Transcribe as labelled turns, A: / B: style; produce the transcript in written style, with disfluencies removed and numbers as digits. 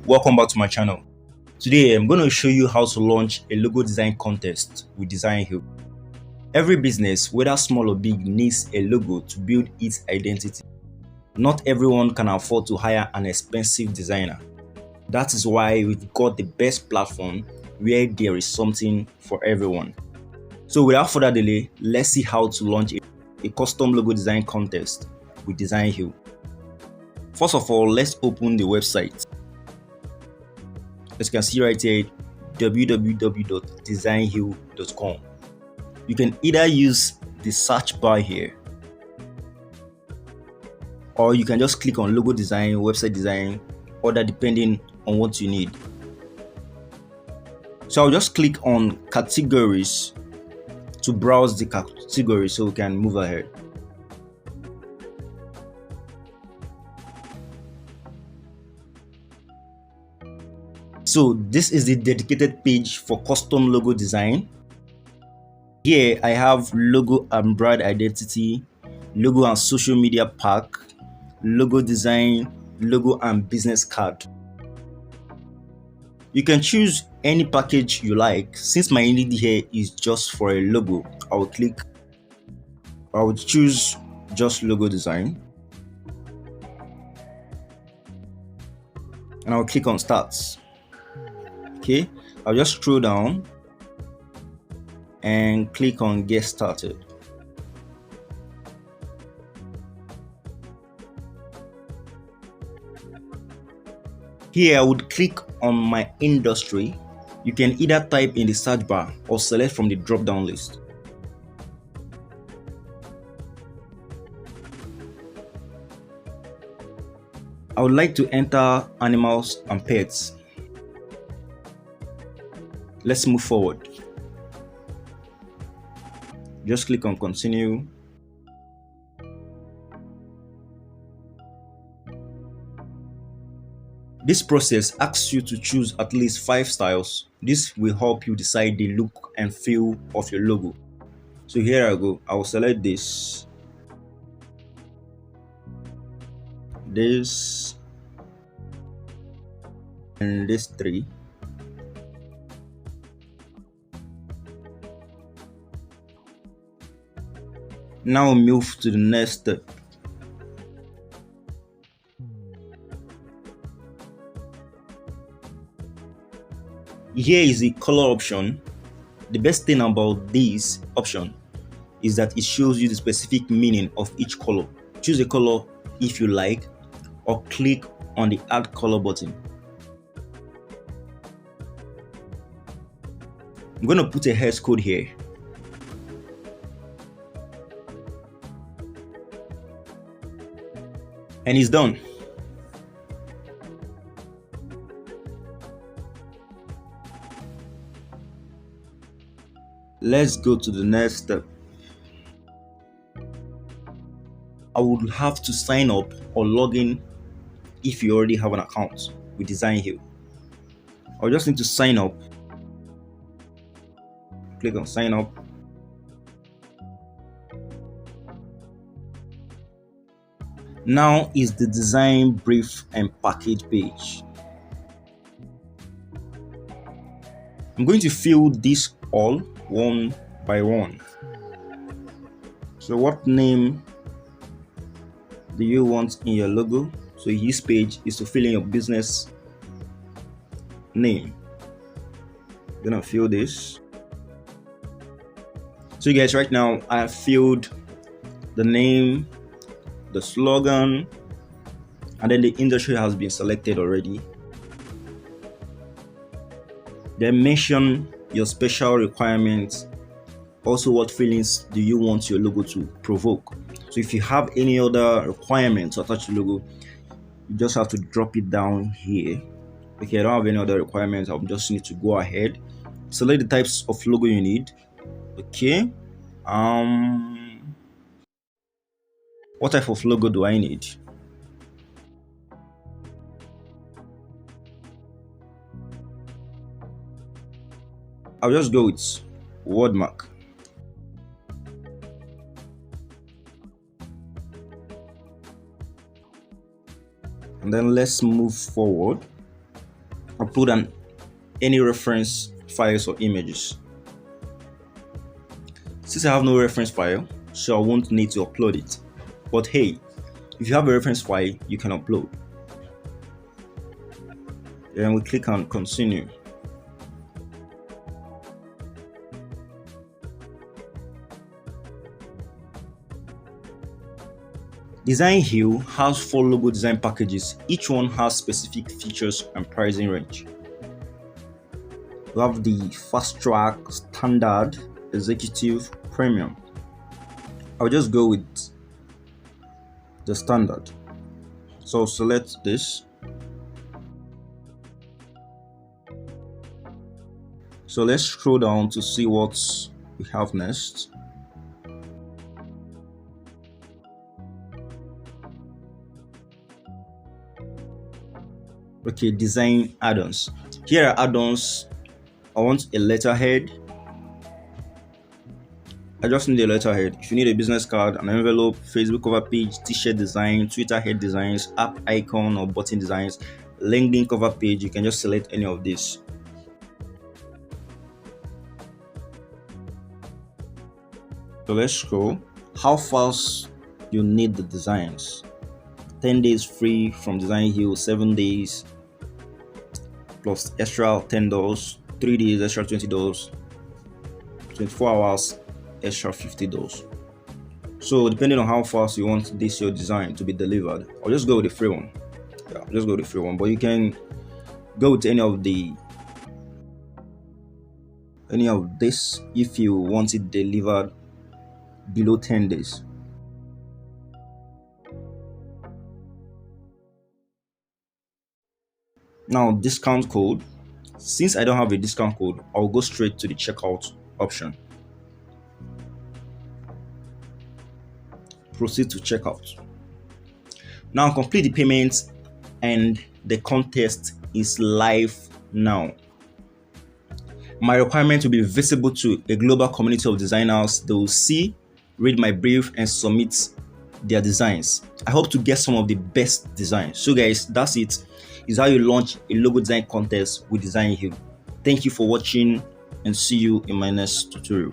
A: Welcome back to my channel. Today I'm going to show you how to launch a logo design contest with Designhill. Every business, whether small or big, needs a logo to build its identity. Not everyone can afford to hire an expensive designer. That is why we've got the best platform where there is something for everyone. So without further delay, let's see how to launch a custom logo design contest with Designhill. First of all, let's open the website. As you can see right here, www.designhill.com. You can either use the search bar here, or you can just click on logo design, website design, order depending on what you need. So I'll just click on categories to browse the category so we can move ahead. So this is the dedicated page for custom logo design. Here I have logo and brand identity, logo and social media pack, logo design, logo and business card. You can choose any package you like. Since my need here is just for a logo, I will choose just logo design. And I'll click on start. Okay, I'll just scroll down and click on get started. Here I would click on my industry. You can either type in the search bar or select from the drop down list. I would like to enter animals and pets. Let's move forward. Just click on continue. This process asks you to choose at least 5 styles. This will help you decide the look and feel of your logo. So here I go. I will select this, and this 3. Now move to the next step. Here is the color option. The best thing about this option is that it shows you the specific meaning of each color. Choose a color if you like, or click on the add color button. I'm going to put a hex code here. And it's done. Let's go to the next step. I would have to sign up or log in if you already have an account with Designhill. I'll just need to sign up. Click on sign up. Now is the design brief and package page. I'm going to fill this all one by one. So what name do you want in your logo? So this page is to fill in your business name. I'm gonna fill this. So guys, right now I have filled the name, the slogan, and then the industry has been selected already. Then mention your special requirements. Also, what feelings do you want your logo to provoke? So if you have any other requirements to attach to the logo, you just have to drop it down here. Okay, I don't have any other requirements. I'll just need to go ahead, select the types of logo you need. Okay, what type of logo do I need? I'll just go with wordmark. And then let's move forward. upload any reference files or images. Since I have no reference file, so I won't need to upload it. But hey, if you have a reference file, you can upload. Then we click on continue. Designhill has 4 logo design packages. Each one has specific features and pricing range. We have the fast track, standard, executive, premium. I'll just go with the standard. So select this. So let's scroll down to see what we have next. Okay, design add-ons. Here are add-ons. I want a letterhead. I just need a letterhead. If you need a business card, an envelope, Facebook cover page, t-shirt design, Twitter head designs, app icon or button designs, LinkedIn cover page, you can just select any of this. So let's scroll. How fast you need the designs? 10 days free from Designhill, 7 days plus extra $10, 3 days extra $20, 24 hours extra $50. So depending on how fast you want this your design to be delivered, I'll just go with the free one. Yeah, I'll just go with the free one. But you can go with any of this if you want it delivered below 10 days. Now discount code. Since I don't have a discount code, I'll go straight to the checkout option. Proceed to checkout. Now complete the payments and the contest is live now. My requirement will be visible to a global community of designers. They will see, read my brief and submit their designs. I hope to get some of the best designs. So guys, that's it. Is how you launch a logo design contest with Designhill. Thank you for watching and see you in my next tutorial.